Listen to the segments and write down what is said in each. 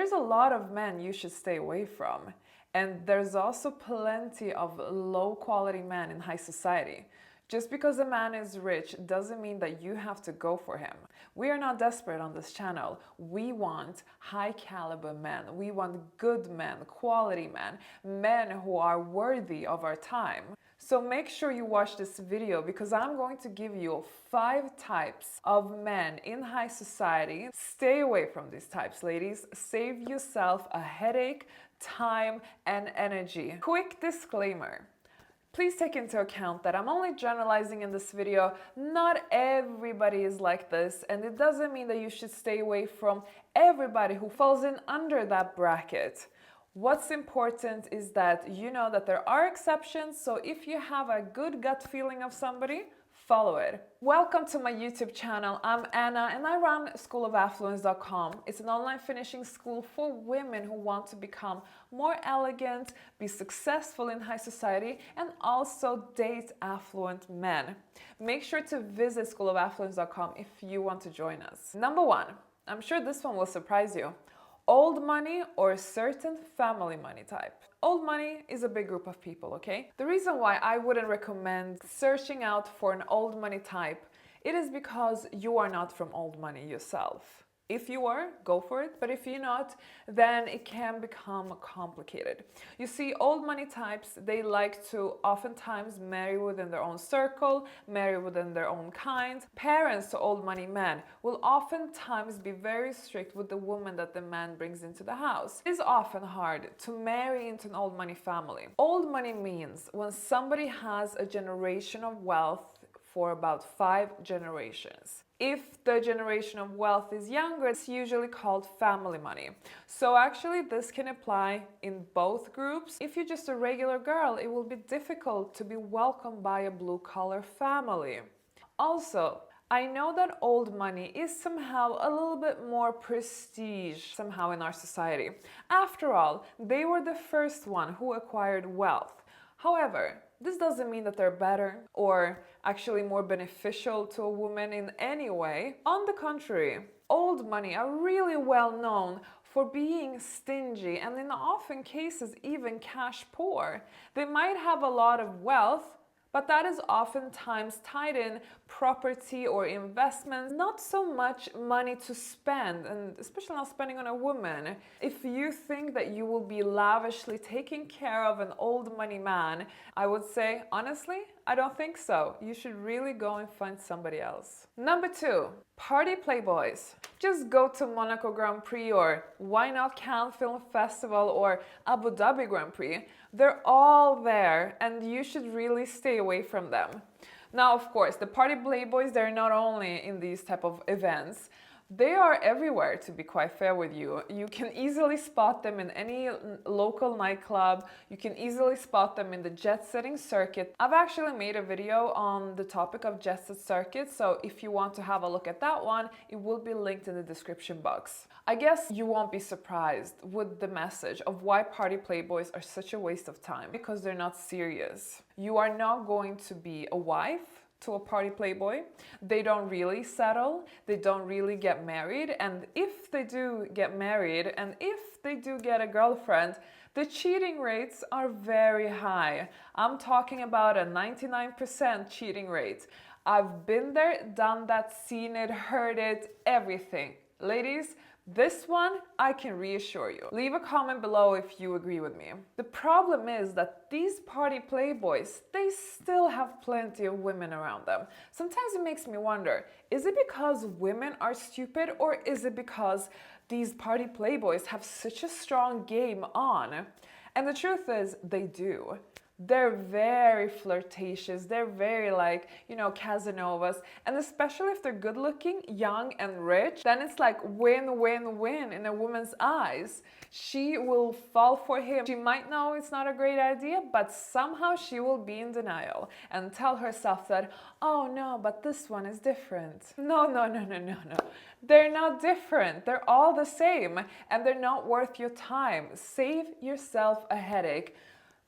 there's a lot of men you should stay away from. And there's also plenty of low quality men in high society. Just because a man is rich doesn't mean that you have to go for him. We are not desperate on this channel. We want high caliber men. We want good men, quality men, men who are worthy of our time. So make sure you watch this video because I'm going to give you 5 types of men in high society. Stay away from these types, ladies. Save yourself a headache, time, and energy. Quick disclaimer. Please take into account that I'm only generalizing in this video. Not everybody is like this, and it doesn't mean that you should stay away from everybody who falls in under that bracket. What's important is that you know that there are exceptions, so if you have a good gut feeling of somebody, follow it. Welcome to my YouTube channel. I'm Anna and I run schoolofaffluence.com. It's an online finishing school for women who want to become more elegant, be successful in high society, and also date affluent men. Make sure to visit schoolofaffluence.com if you want to join us. Number 1, I'm sure this one will surprise you. Old money or a certain family money type. Old money is a big group of people, okay? The reason why I wouldn't recommend searching out for an old money type, it is because you are not from old money yourself. If you are, go for it, but if you're not, then it can become complicated. You see, old money types, they like to oftentimes marry within their own circle, marry within their own kind. Parents to old money men will oftentimes be very strict with the woman that the man brings into the house. It is often hard to marry into an old money family. Old money means when somebody has a generation of wealth for about 5 generations. If the generation of wealth is younger, it's usually called family money. So actually this can apply in both groups. If you're just a regular girl, it will be difficult to be welcomed by a blue-collar family. Also, I know that old money is somehow a little bit more prestige somehow in our society. After all, they were the first one who acquired wealth. However, this doesn't mean that they're better or actually more beneficial to a woman in any way. On the contrary, old money are really well known for being stingy and in often cases even cash poor. They might have a lot of wealth, but that is oftentimes tied in property or investments, not so much money to spend, and especially not spending on a woman. If you think that you will be lavishly taking care of an old money man, I would say, honestly, I don't think so. You should really go and find somebody else. Number 2, party playboys. Just go to Monaco Grand Prix or why not Cannes Film Festival or Abu Dhabi Grand Prix. They're all there and you should really stay away from them. Now, of course, the party playboys, they're not only in these type of events. They are everywhere, to be quite fair with you. You can easily spot them in any local nightclub. You can easily spot them in the jet-setting circuit. I've actually made a video on the topic of jet-set circuits, so if you want to have a look at that one, it will be linked in the description box. I guess you won't be surprised with the message of why party playboys are such a waste of time, because they're not serious. You are not going to be a wife to a party playboy. They don't really settle, they don't really get married, and if they do get married and if they do get a girlfriend, the cheating rates are very high. I'm talking about a 99% cheating rate. I've been there, done that, seen it, heard it, everything. Ladies, this one, I can reassure you. Leave a comment below if you agree with me. The problem is that these party playboys, they still have plenty of women around them. Sometimes it makes me wonder, is it because women are stupid or is it because these party playboys have such a strong game on? And the truth is, they do. They're very flirtatious, they're very like, you know, Casanovas, and especially if they're good looking, young and rich, then it's like win, win, win in a woman's eyes. She will fall for him. She might know it's not a great idea, but somehow she will be in denial and tell herself that, oh no, but this one is different. No. They're not different. They're all the same and they're not worth your time. Save yourself a headache.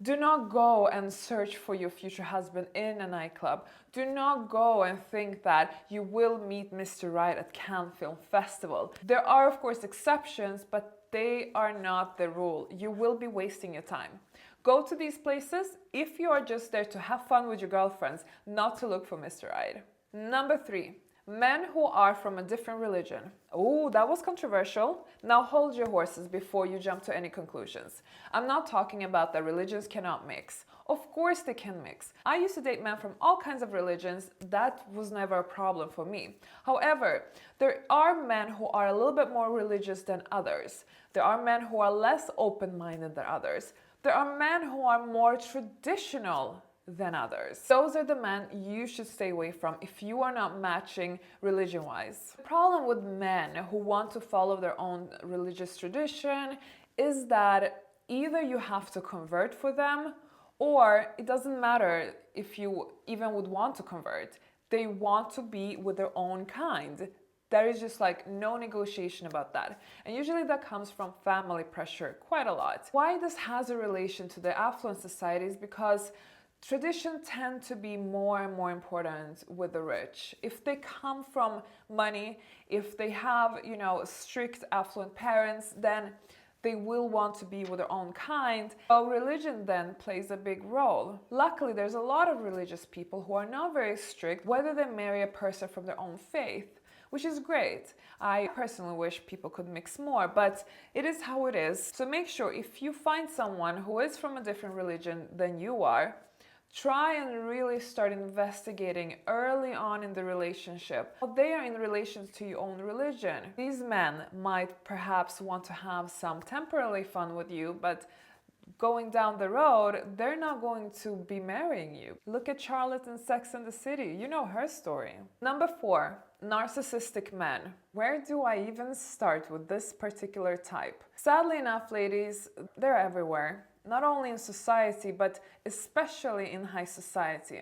Do not go and search for your future husband in a nightclub. Do not go and think that you will meet Mr. Right at Cannes Film Festival. There are, of course, exceptions, but they are not the rule. You will be wasting your time. Go to these places if you are just there to have fun with your girlfriends, not to look for Mr. Right. Number 3. Men who are from a different religion. Oh, that was controversial. Now hold your horses before you jump to any conclusions. I'm not talking about that religions cannot mix. Of course they can mix. I used to date men from all kinds of religions. That was never a problem for me. However, there are men who are a little bit more religious than others. There are men who are less open-minded than others. There are men who are more traditional than others. Those are the men you should stay away from if you are not matching religion-wise. The problem with men who want to follow their own religious tradition is that either you have to convert for them, or it doesn't matter if you even would want to convert. They want to be with their own kind. There is just like no negotiation about that. And usually that comes from family pressure quite a lot. Why this has a relation to the affluent societies? Because tradition tend to be more and more important with the rich. If they come from money, if they have, strict affluent parents, then they will want to be with their own kind. So religion then plays a big role. Luckily, there's a lot of religious people who are not very strict, whether they marry a person from their own faith, which is great. I personally wish people could mix more, but it is how it is. So make sure if you find someone who is from a different religion than you are, try and really start investigating early on in the relationship how they are in relation to your own religion. These men might perhaps want to have some temporary fun with you, but going down the road, they're not going to be marrying you. Look at Charlotte in Sex and the City. You know her story. Number 4, narcissistic men. Where do I even start with this particular type? Sadly enough, ladies, they're everywhere. Not only in society, but especially in high society.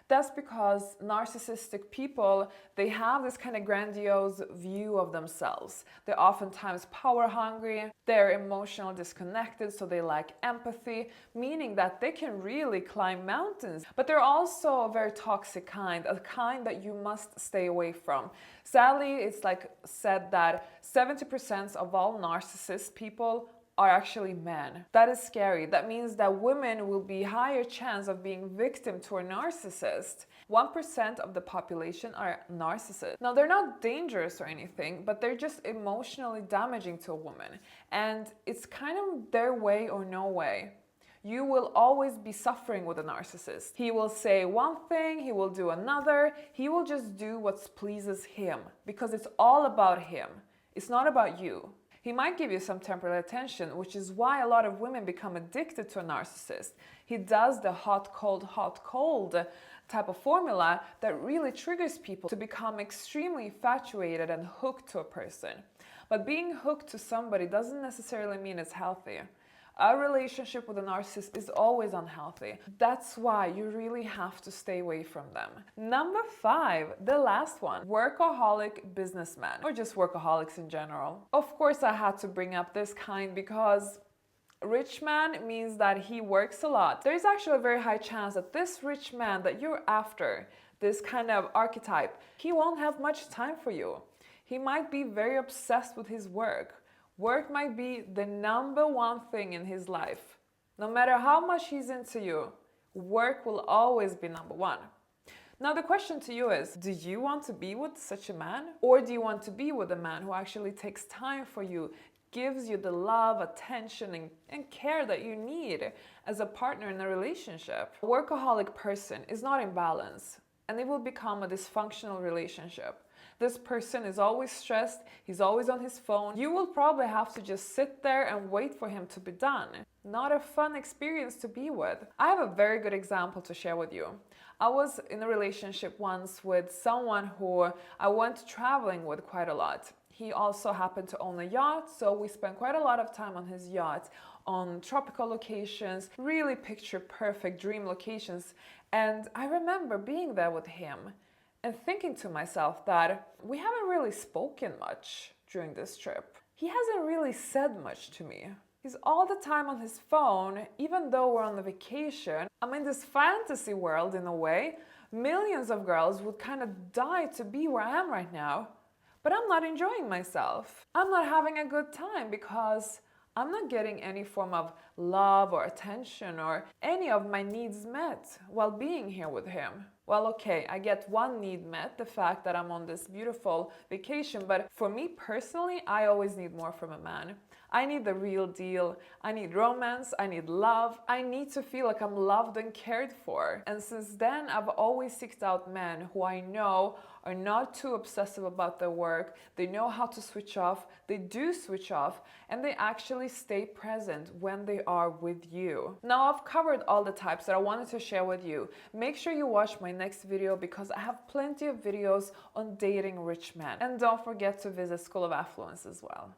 That's because narcissistic people, they have this kind of grandiose view of themselves. They're oftentimes power hungry, they're emotionally disconnected, so they lack empathy, meaning that they can really climb mountains. But they're also a very toxic kind, a kind that you must stay away from. Sadly, it's like said that 70% of all narcissist people are actually men. That is scary. That means that women will be higher chance of being victim to a narcissist. 1% of the population are narcissists. Now, they're not dangerous or anything, but they're just emotionally damaging to a woman. And it's kind of their way or no way. You will always be suffering with a narcissist. He will say one thing, he will do another. He will just do what pleases him because it's all about him. It's not about you. He might give you some temporary attention, which is why a lot of women become addicted to a narcissist. He does the hot, cold type of formula that really triggers people to become extremely infatuated and hooked to a person. But being hooked to somebody doesn't necessarily mean it's healthy. A relationship with a narcissist is always unhealthy. That's why you really have to stay away from them. Number 5, the last one, workaholic businessman, or just workaholics in general. Of course, I had to bring up this kind because rich man means that he works a lot. There is actually a very high chance that this rich man that you're after, this kind of archetype, he won't have much time for you. He might be very obsessed with his work. Work might be the number one thing in his life. No matter how much he's into you, work will always be number one. Now the question to you is, do you want to be with such a man? Or do you want to be with a man who actually takes time for you, gives you the love, attention, and care that you need as a partner in a relationship? A workaholic person is not in balance, and it will become a dysfunctional relationship. This person is always stressed, he's always on his phone. You will probably have to just sit there and wait for him to be done. Not a fun experience to be with. I have a very good example to share with you. I was in a relationship once with someone who I went traveling with quite a lot. He also happened to own a yacht, so we spent quite a lot of time on his yacht, on tropical locations, really picture perfect dream locations. And I remember being there with him and thinking to myself that we haven't really spoken much during this trip. He hasn't really said much to me. He's all the time on his phone, even though we're on a vacation. I'm in this fantasy world in a way. Millions of girls would kind of die to be where I am right now. but I'm not enjoying myself. I'm not having a good time because I'm not getting any form of love or attention or any of my needs met while being here with him. Well, okay, I get one need met, the fact that I'm on this beautiful vacation, but for me personally, I always need more from a man. I need the real deal. I need romance. I need love. I need to feel like I'm loved and cared for. And since then, I've always sought out men who I know are not too obsessive about their work. They know how to switch off. They do switch off, and they actually stay present when they are with you. Now, I've covered all the types that I wanted to share with you. Make sure you watch my next video because I have plenty of videos on dating rich men. And don't forget to visit School of Affluence as well.